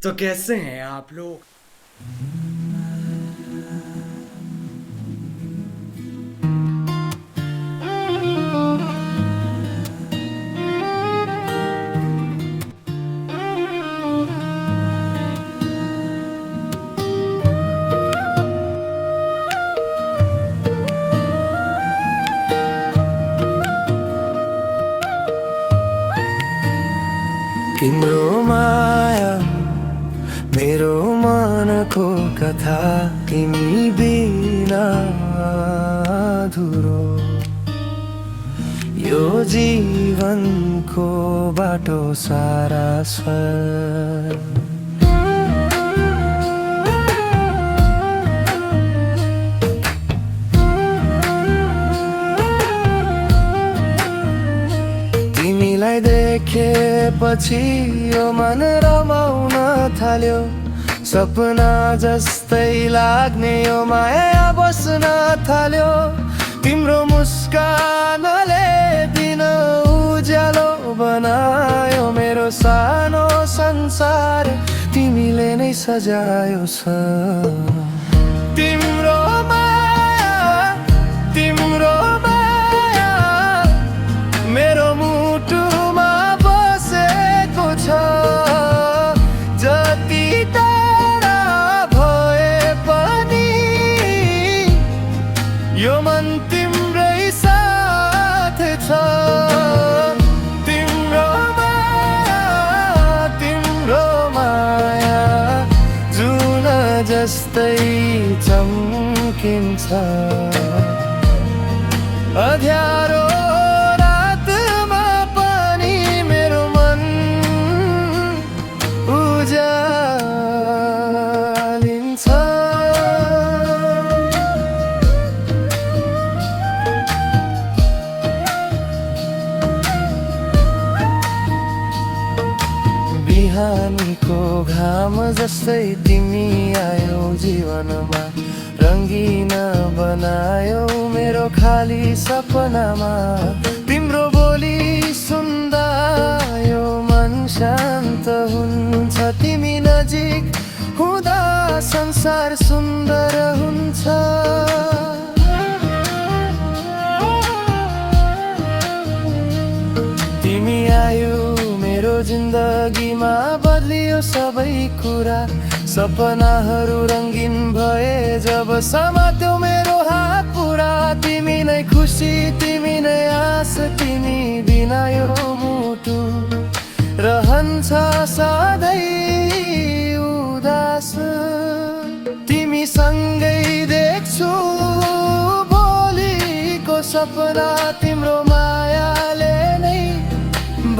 तो कैसे हैं आप लोग। तिम्रो माया मेरो मनको कथा तिमी बिना अधुरो यो जीवनको बाटो सारा स्वर तिमीलाई देखेपछि यो मन रमाउन थाल्यो सपना जस्तै लाग्ने यो माया बस्न थाल्यो तिम्रो मुस्कानले दिन उज्यालो बनायो मेरो सानो संसार तिमीले नै सजायो तिम्रो माया तिम्रो माया मेरो मुटुमा बसेको छ जति टाढा भए पनि यो मन तिम्रै साथ छ तिम्रो माया जुन जस्तै चम्किन्छ अँध्यारो रातमा पनि मेरो मन उज्यालिन्छ बिहानीको घाम जस्तै तिमी आयौ जीवनमा रङ्गिन बनायो मेरो खाली सपनामा तिम्रो बोली सुन्दा यो मन शान्त हुन्छ तिमी नजिक हुँदा संसार सुन्दर हुन्छ तिमी आयो मेरो जिन्दगीमा बदलियो सबै कुरा सपनाहरू रङ्गिन भए जब समात्यो मेरो हात पुरा तिमी नै खुसी तिमी नै आस तिमी बिना यो मुटु रहन्छ सधैँ उदास तिमी सँगै देख्छु भोलिको सपना तिम्रो मायाले नै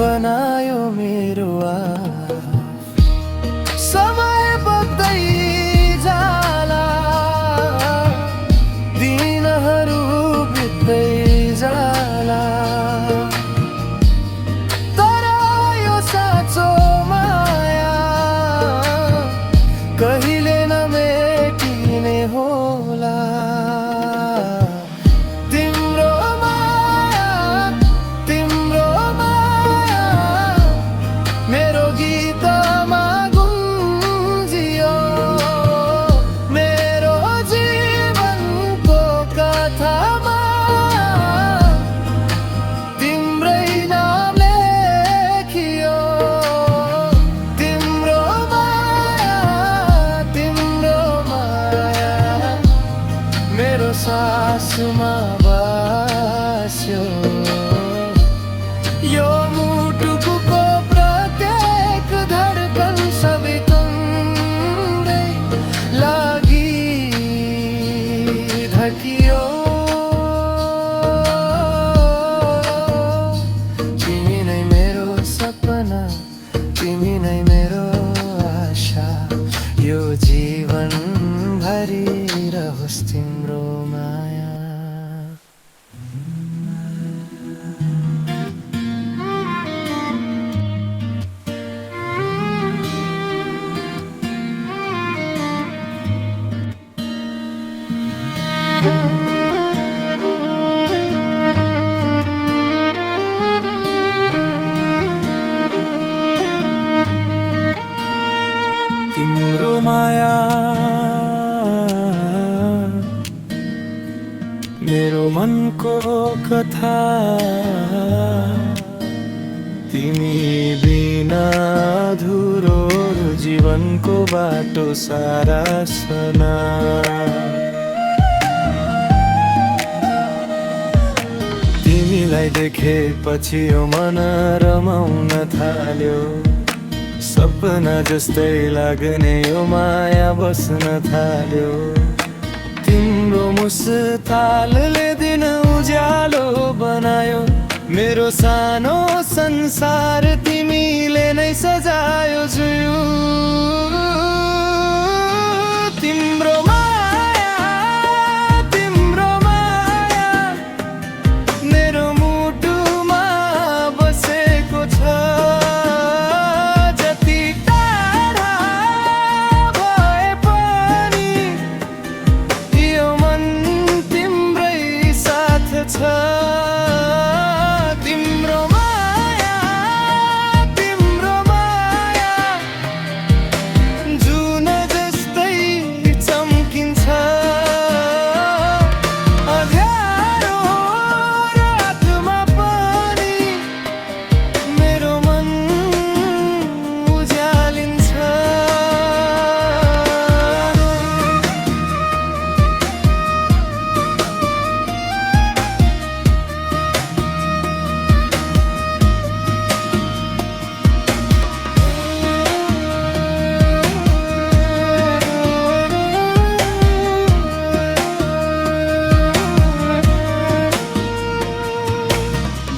बनायो मेरो समय बग्दै जाला दिनहरू बित्दै जाला तर यो साँचो माया कहिले नमेटिने होला सासुमा बस्यो यो मुटुको प्रत्येक धडकन सबै तिम्रै लागि धड्कियो तिमी नै मेरो सपना तिमी नै मेरो आशा यो जीवन भरि रहोस् तिम्रो माया तिम्रो माया मेरो मनको कथा तिमी बिना अधुरो जीवनको बाटो सारा सना तिमीलाई देखेपछि यो मन रमाउन थाल्यो सपना जस्तै लाग्ने यो माया बस्न थाल्यो तिम्रो मुस्कानले दिन उज्यालो बनायो मेरो सानो संसार तिमीले नै सजायो जुयु तिम्रो माया मेरो मुटुमा बसेको छ जति टाढा भए पनि यो मन तिम्रै साथ छ तिम्रो माया जुन जस्तै चम्किन्छ अँध्यारो रातमा पनि मेरो मन उज्यालिन्छ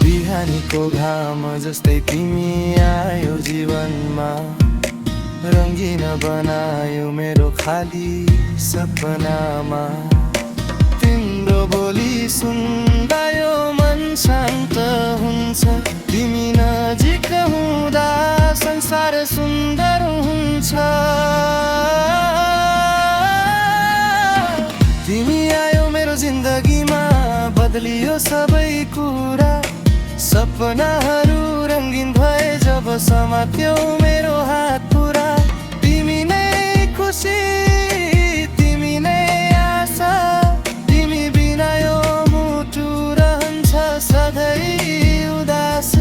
बिहानीको घाम जस्तै तिमी आयो जीवनमा रङ्गिन बनायो मेरो खाली सपनामा तिम्रो बोली सुन्दा यो मन शान्त हुन्छ तिमी नजिक हुँदा संसार सुन्दर हुन्छ तिमी आयो मेरो जिन्दगीमा बदलियो सबै कुरा सपनाहरू रङ्गिन भए जब समात्यो मेरो हात पुरा तिमी नै खुसी तिमी नै आशा तिमी बिना यो मुटु रहन्छ सधैँ उदास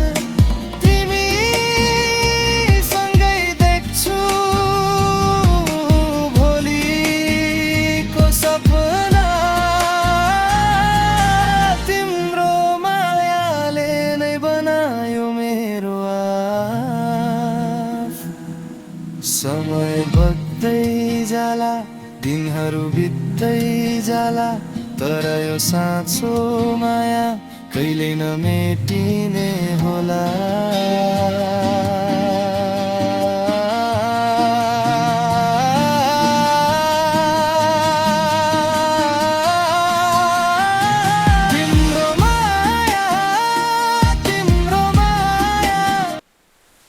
तिमी सँगै देख्छु भोलिको सपना तिम्रो मायाले नै बनायो मेरो समय बग्दै जाला दिनहरू बित्दै जाला तर यो साँचो माया कहिले नमेटिने होला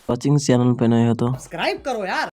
वॉचिंग चैनल पे नए हो तो सब्सक्राइब करो यार।